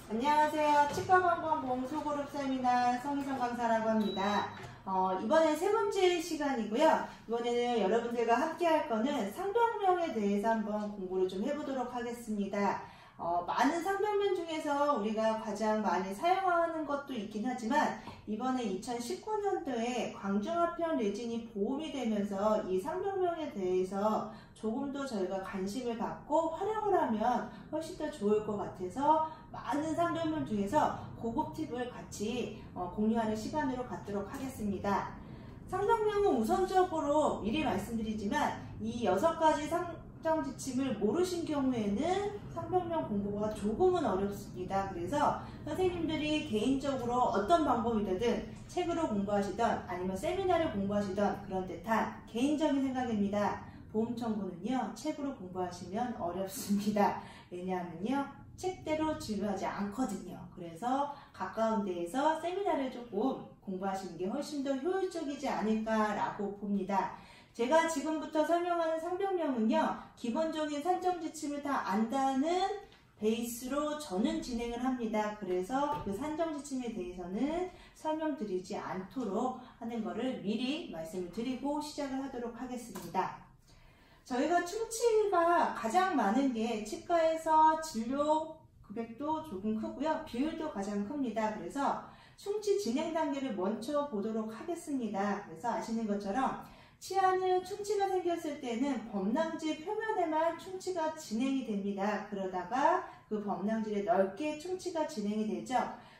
안녕하세요. 치과관광 소그룹 세미나 성희선 강사라고 합니다. 이번에 세 번째 시간이고요. 이번에는 여러분들과 함께 할 거는 상병명에 대해서 한번 공부를 좀 해보도록 하겠습니다. 많은 상병명 중에서 우리가 가장 많이 사용하는 것도 있긴 하지만 이번에 2019년도에 광중아편 레진이 보험이 되면서 이 상병명에 대해서 조금 더 저희가 관심을 갖고 활용을 하면 훨씬 더 좋을 것 같아서 많은 상병명 중에서 고급 팁을 같이 공유하는 시간으로 갖도록 하겠습니다. 상병명은 우선적으로 미리 말씀드리지만 이 6가지 상정 지침을 모르신 경우에는 상병명 공부가 조금은 어렵습니다. 그래서 선생님들이 개인적으로 어떤 방법이든 책으로 공부하시던 아니면 세미나를 공부하시던 그런 듯한 개인적인 생각입니다. 보험 청구는요, 책으로 공부하시면 어렵습니다. 왜냐하면요, 책대로 진료하지 않거든요. 그래서 가까운 데에서 세미나를 조금 공부하시는 게 훨씬 더 효율적이지 않을까라고 봅니다. 제가 지금부터 설명하는 상병명은요, 기본적인 산정 지침을 다 안다는 베이스로 저는 진행을 합니다. 그래서 그 산정 지침에 대해서는 설명드리지 않도록 하는 것을 미리 말씀을 드리고 시작을 하도록 하겠습니다. 저희가 충치가 가장 많은 게 치과에서 진료 금액도 조금 크고요. 비율도 가장 큽니다. 그래서 충치 진행 단계를 먼저 보도록 하겠습니다. 그래서 아시는 것처럼 치아는 충치가 생겼을 때는 범낭질 표면에만 충치가 진행이 됩니다. 그러다가 그 범낭질에 넓게 충치가 진행이 되죠.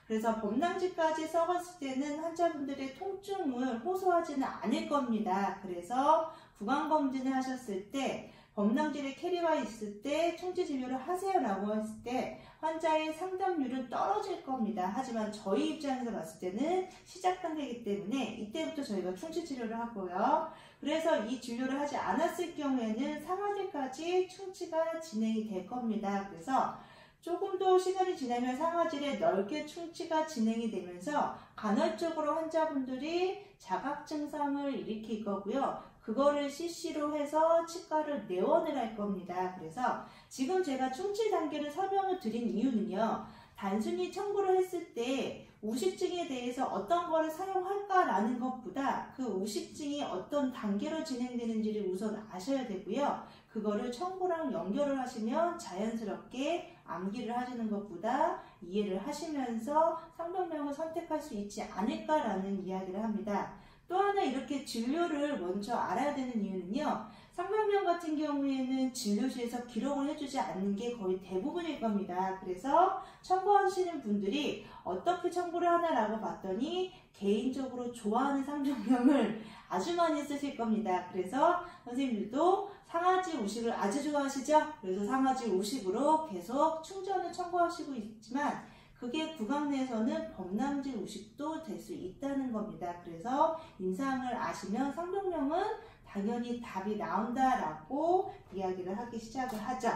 그래서 범낭질까지 썩었을 때는 환자분들의 통증을 호소하지는 않을 겁니다. 그래서 구강검진을 하셨을 때 범낭질에 캐리가 있을 때 충치 진료를 하세요라고 했을 때 환자의 상담률은 떨어질 겁니다. 하지만 저희 입장에서 봤을 때는 시작 단계이기 때문에 이때부터 저희가 충치 치료를 하고요. 그래서 이 진료를 하지 않았을 경우에는 상하질까지 충치가 진행이 될 겁니다. 그래서 조금 더 시간이 지나면 상하질에 넓게 충치가 진행이 되면서 간헐적으로 환자분들이 자각 증상을 일으킬 거고요. 그거를 CC로 해서 치과를 내원을 할 겁니다. 그래서 지금 제가 충치 단계를 설명을 드린 이유는요. 단순히 청구를 했을 때 우식증에 대해서 어떤 거를 사용할까라는 것보다 그 우식증이 어떤 단계로 진행되는지를 우선 아셔야 되고요. 그거를 청구랑 연결을 하시면 자연스럽게 암기를 하시는 것보다 이해를 하시면서 상병명을 선택할 수 있지 않을까라는 이야기를 합니다. 또 하나 이렇게 진료를 먼저 알아야 되는 이유는요. 상병명 같은 경우에는 진료실에서 기록을 해주지 않는 게 거의 대부분일 겁니다. 그래서 청구하시는 분들이 어떻게 청구를 하나라고 봤더니 개인적으로 좋아하는 상병명을 아주 많이 쓰실 겁니다. 그래서 선생님들도 상하지 우식을 아주 좋아하시죠? 그래서 상하지 우식으로 계속 충전을 청구하시고 있지만 그게 구강 내에서는 범낭질 우식도 될 수 있다는 겁니다. 그래서 임상을 아시면 상병명은 당연히 답이 나온다라고 이야기를 하기 시작을 하죠.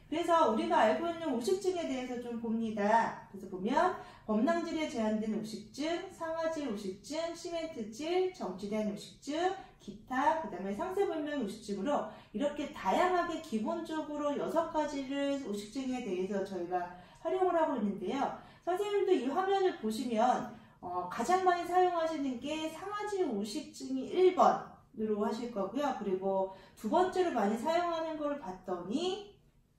그래서 우리가 알고 있는 우식증에 대해서 좀 봅니다. 그래서 보면 범낭질에 제한된 우식증, 상하질 우식증, 시멘트질, 정지된 우식증, 기타, 그 다음에 상세불면 우식증으로 이렇게 다양하게 기본적으로 6가지를 우식증에 대해서 저희가 활용을 하고 있는데요. 선생님도 이 화면을 보시면 가장 많이 사용하시는 게 상하질 우식증이 1번으로 하실 거고요. 그리고 두 번째로 많이 사용하는 걸 봤더니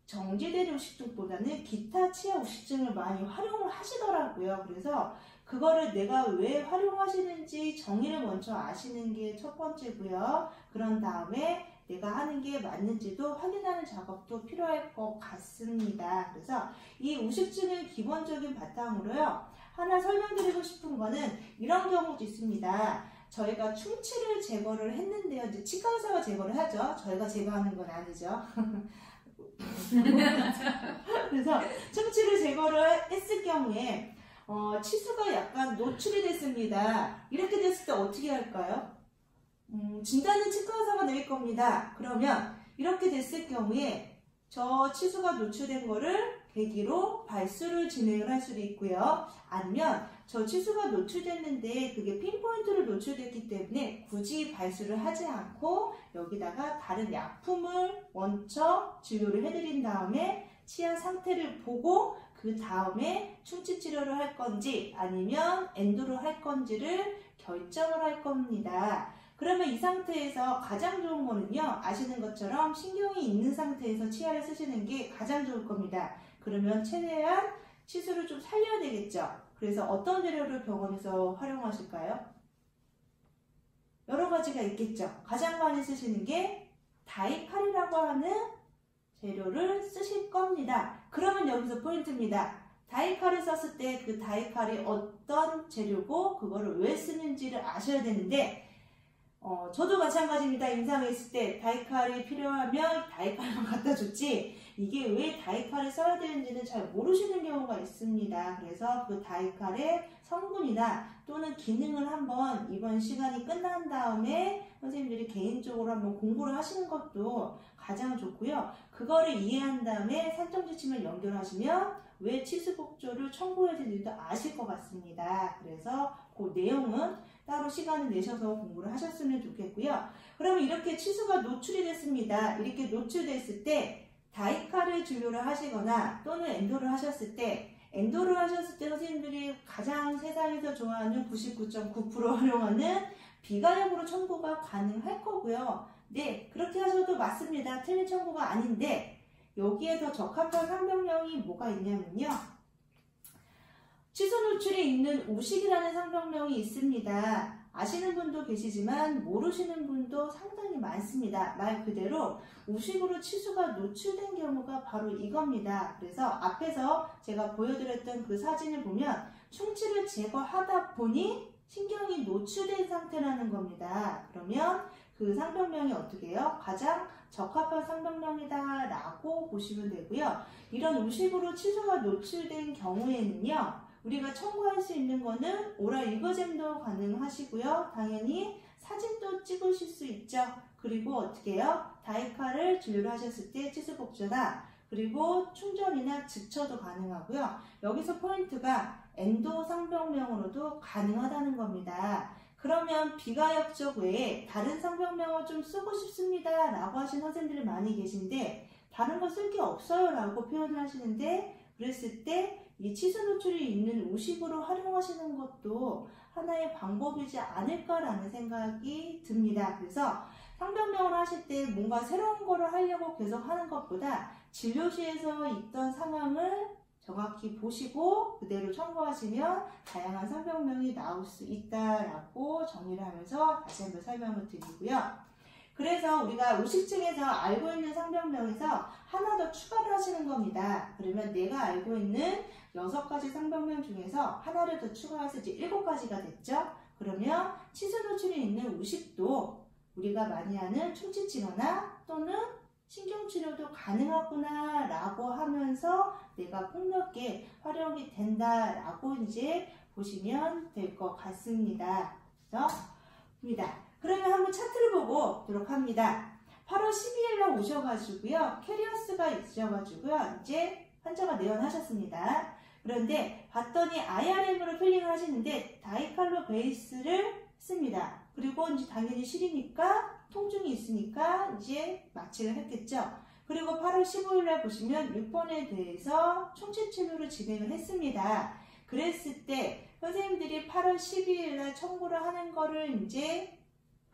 정지된 우식증보다는 기타 치아 우식증을 많이 활용을 하시더라고요. 그래서 그거를 내가 왜 활용하시는지 정의를 먼저 아시는 게 첫 번째고요. 그런 다음에 내가 하는 게 맞는지도 확인하는 작업도 필요할 것 같습니다. 그래서 이 우식증의 기본적인 바탕으로요. 하나 설명드리고 싶은 거는 이런 경우도 있습니다. 저희가 충치를 제거를 했는데요. 이제 치과 의사가 제거를 하죠. 저희가 제거하는 건 아니죠. 그래서 충치를 제거를 했을 경우에 치수가 약간 노출이 됐습니다. 이렇게 됐을 때 어떻게 할까요? 진단은 치과 의사가 내릴 겁니다. 그러면 이렇게 됐을 경우에 저 치수가 노출된 거를 계기로 발수를 진행을 할 수도 있고요. 아니면 저 치수가 노출됐는데 그게 핀포인트로 노출됐기 때문에 굳이 발수를 하지 않고 여기다가 다른 약품을 먼저 진료를 해드린 다음에 치아 상태를 보고 그 다음에 충치 치료를 할 건지 아니면 엔도를 할 건지를 결정을 할 겁니다. 그러면 이 상태에서 가장 좋은 거는요, 아시는 것처럼 신경이 있는 상태에서 치아를 쓰시는 게 가장 좋을 겁니다. 그러면 최대한 치수를 좀 살려야 되겠죠. 그래서 어떤 재료를 병원에서 활용하실까요? 여러 가지가 있겠죠. 가장 많이 쓰시는 게 다이칼이라고 하는 재료를 쓰실 겁니다. 그러면 여기서 포인트입니다. 다이칼을 썼을 때 그 다이칼이 어떤 재료고 그거를 왜 쓰는지를 아셔야 되는데, 저도 마찬가지입니다. 임상에 있을 때 다이칼이 필요하면 다이칼만 갖다 줬지 이게 왜 다이칼을 써야 되는지는 잘 모르시는 경우가 있습니다. 그래서 그 다이칼의 성분이나 또는 기능을 한번 이번 시간이 끝난 다음에 선생님들이 개인적으로 한번 공부를 하시는 것도 가장 좋고요. 그거를 이해한 다음에 산정지침을 연결하시면 왜 치수복조를 청구해야 되는지도 아실 것 같습니다. 그래서 그 내용은 따로 시간을 내셔서 공부를 하셨으면 좋겠고요. 그러면 이렇게 치수가 노출이 됐습니다. 이렇게 노출됐을 때 다이칼을 진료를 하시거나 또는 엔도를 하셨을 때 선생님들이 가장 세상에서 좋아하는 99.9% 활용하는 비가역으로 청구가 가능할 거고요. 네, 그렇게 하셔도 맞습니다. 틀린 청구가 아닌데 여기에 더 적합한 상병명이 뭐가 있냐면요. 치수 노출이 있는 우식이라는 상병명이 있습니다. 아시는 분도 계시지만 모르시는 분도 상당히 많습니다. 말 그대로 우식으로 치수가 노출된 경우가 바로 이겁니다. 그래서 앞에서 제가 보여드렸던 그 사진을 보면 충치를 제거하다 보니 신경이 노출된 상태라는 겁니다. 그러면 그 상병명이 어떻게 해요? 가장 적합한 상병명이다 라고 보시면 되고요. 이런 우식으로 치수가 노출된 경우에는요, 우리가 청구할 수 있는 거는 오랄 이거잼도 가능하시고요. 당연히 사진도 찍으실 수 있죠. 그리고 어떻게 해요? 다이칼을 진료를 하셨을 때 치수복조나 그리고 충전이나 즉처도 가능하고요. 여기서 포인트가 엔도 상병명으로도 가능하다는 겁니다. 그러면 비가역적 외에 다른 상병명을 좀 쓰고 싶습니다 라고 하신 선생님들이 많이 계신데 다른 거 쓸 게 없어요 라고 표현을 하시는데, 그랬을 때 이 치수 노출이 있는 우식으로 활용하시는 것도 하나의 방법이지 않을까라는 생각이 듭니다. 그래서 상병명을 하실 때 뭔가 새로운 거를 하려고 계속 하는 것보다 진료실에서 있던 상황을 정확히 보시고 그대로 청구하시면 다양한 상병명이 나올 수 있다라고 정리를 하면서 다시 한번 설명을 드리고요. 그래서 우리가 우식증에서 알고 있는 상병명에서 하나 더 추가를 하시는 겁니다. 그러면 내가 알고 있는 6가지 상병명 중에서 하나를 더 추가해서 이제 7가지가 됐죠. 그러면 치수 노출이 있는 우식도 우리가 많이 하는 충치치료나 또는 신경치료도 가능하구나 라고 하면서 내가 폭넓게 활용이 된다 라고 이제 보시면 될 것 같습니다. 그래서 그러면 한번 차트를 보고 보도록 합니다. 8월 12일 날 오셔가지고요. 캐리어스가 있으셔가지고요. 이제 환자가 내원하셨습니다. 그런데 봤더니 IRM으로 필링을 하시는데 다이칼로 베이스를 씁니다. 그리고 이제 당연히 실이니까 통증이 있으니까 이제 마취를 했겠죠. 그리고 8월 15일 날 보시면 6번에 대해서 충치 치료를 진행을 했습니다. 그랬을 때 선생님들이 8월 12일 날 청구를 하는 거를 이제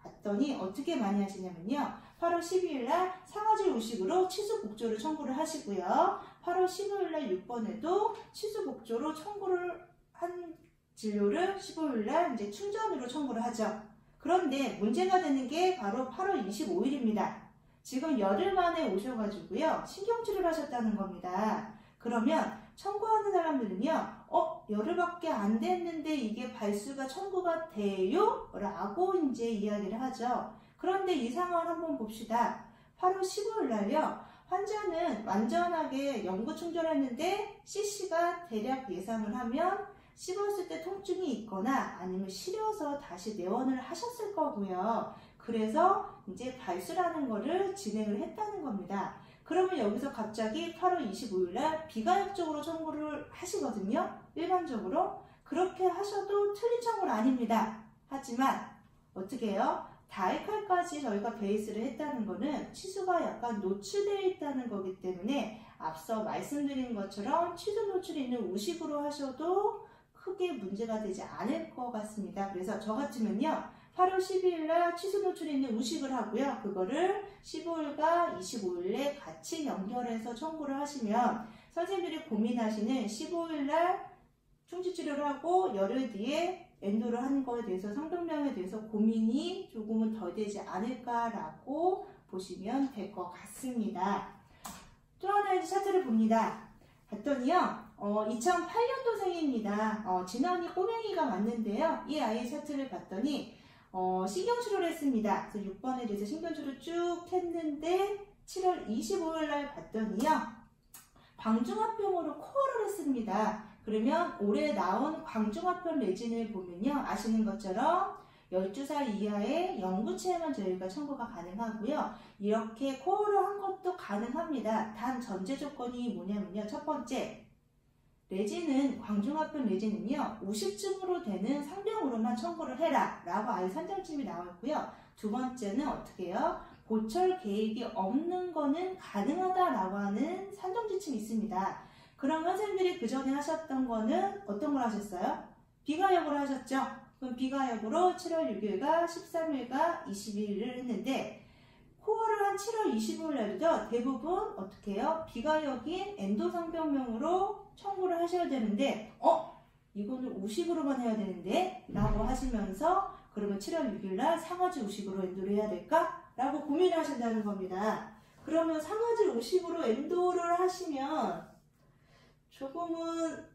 봤더니 어떻게 많이 하시냐면요. 8월 12일 날 상아질 우식으로 치수 복조를 청구를 하시고요. 8월 15일 날 6번에도 치수 복조로 청구를 한 진료를 15일 날 이제 충전으로 청구를 하죠. 그런데 문제가 되는 게 바로 8월 25일입니다. 지금 열흘 만에 오셔가지고요. 신경치료를 하셨다는 겁니다. 그러면 청구하는 사람들은요. 열흘밖에 안 됐는데 이게 발수가 청구가 돼요? 라고 이제 이야기를 하죠. 그런데 이 상황을 한번 봅시다. 8월 15일 날요. 환자는 완전하게 연구 충전했는데 CC가 대략 예상을 하면 씹었을 때 통증이 있거나 아니면 시려서 다시 내원을 하셨을 거고요. 그래서 이제 발수라는 거를 진행을 했다는 겁니다. 그러면 여기서 갑자기 8월 25일 날 비가역적으로 청구를 하시거든요. 일반적으로. 그렇게 하셔도 틀린 청구는 아닙니다. 하지만 어떻게 해요? 다이칼까지 저희가 베이스를 했다는 거는 치수가 약간 노출되어 있다는 거기 때문에 앞서 말씀드린 것처럼 취소 노출이 있는 우식으로 하셔도 크게 문제가 되지 않을 것 같습니다. 그래서 저 같으면요, 8월 12일 날 취소 노출이 있는 우식을 하고요, 그거를 15일과 25일에 같이 연결해서 청구를 하시면 선생님들이 고민하시는 15일 날 충치치료를 하고 열흘 뒤에 엔도를 하는 거에 대해서 상병명에 대해서 고민이 조금은 덜 되지 않을까라고 보시면 될 것 같습니다. 또 하나의 차트를 봅니다. 봤더니요, 2008년도생입니다. 진원이 꼬맹이가 맞는데요, 이 아이의 차트를 봤더니 신경치료를 했습니다. 그래서 6번에 대해서 신경치료를 쭉 했는데 7월 25일 날 봤더니요, 광중합병으로 코어를 했습니다. 그러면 올해 나온 광중합병 레진을 보면요, 아시는 것처럼 12살 이하의 영구체에만 저희가 청구가 가능하고요. 이렇게 코어를 한 것도 가능합니다. 단 전제 조건이 뭐냐면요, 첫 번째, 레진은 광중합병 레진은요, 우식증으로 되는 상병으로만 청구를 해라 라고 아예 선정점이 나왔고요. 두 번째는 어떻게 해요? 보철 계획이 없는 거는 가능하다라고 하는 산정지침이 있습니다. 그럼 선생님들이 그 전에 하셨던 거는 어떤 걸 하셨어요? 비가역으로 하셨죠? 그럼 비가역으로 7월 6일과 13일과 22일을 했는데, 코어를 한 7월 25일 날도 대부분 어떻게 해요? 비가역인 엔도상병명으로 청구를 하셔야 되는데, 이거는 우식으로만 해야 되는데 라고 하시면서, 그러면 7월 6일 날 상아지 우식으로 엔도를 해야 될까? 라고 고민을 하신다는 겁니다. 그러면 상아지 우식으로 엔도를 하시면 조금은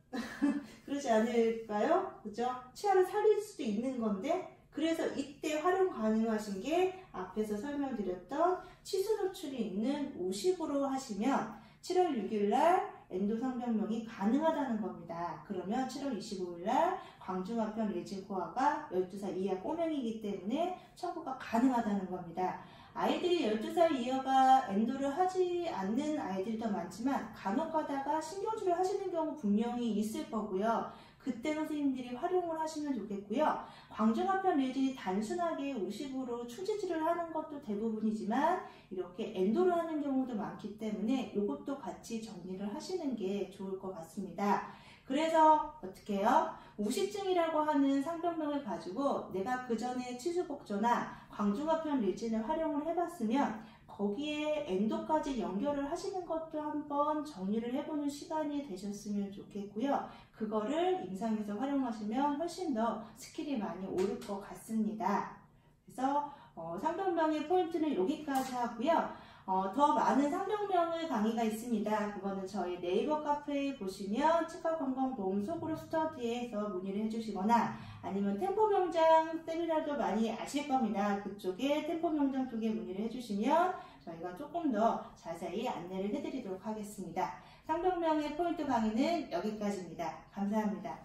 그러지 않을까요? 그죠? 치아를 살릴 수도 있는 건데, 그래서 이때 활용 가능하신 게 앞에서 설명드렸던 치수 노출이 있는 우식으로 하시면 7월 6일 날 엔도상병명이 가능하다는 겁니다. 그러면 7월 25일 날 광중합병 레진 코어가 12살 이하 꼬맹이기 때문에 청구가 가능하다는 겁니다. 아이들이 12살 이하가 엔도를 하지 않는 아이들도 많지만 간혹 가다가 신경치료를 하시는 경우 분명히 있을 거고요. 그때 선생님들이 활용을 하시면 좋겠고요. 광중합병 레진이 단순하게 우식으로 충치치료를 하는 것도 대부분이지만 이렇게 엔도를 하는 경우도 많기 때문에 이것도 같이 정리를 하시는 게 좋을 것 같습니다. 그래서 어떻게 해요? 우식증이라고 하는 상병명을 가지고 내가 그 전에 치수복조나 광중합병 레진을 활용을 해봤으면 거기에 엔도까지 연결을 하시는 것도 한번 정리를 해보는 시간이 되셨으면 좋겠고요. 그거를 임상에서 활용하시면 훨씬 더 스킬이 많이 오를 것 같습니다. 그래서 상병명의 포인트는 여기까지 하고요. 더 많은 상병명의 강의가 있습니다. 그거는 저희 네이버 카페에 보시면 치과건강보험 소그룹 스터디에서 문의를 해주시거나 아니면 템포명장 세미나도 많이 아실 겁니다. 그쪽에 템포명장 쪽에 문의를 해주시면 저희가 조금 더 자세히 안내를 해드리도록 하겠습니다. 상병명의 포인트 강의는 여기까지입니다. 감사합니다.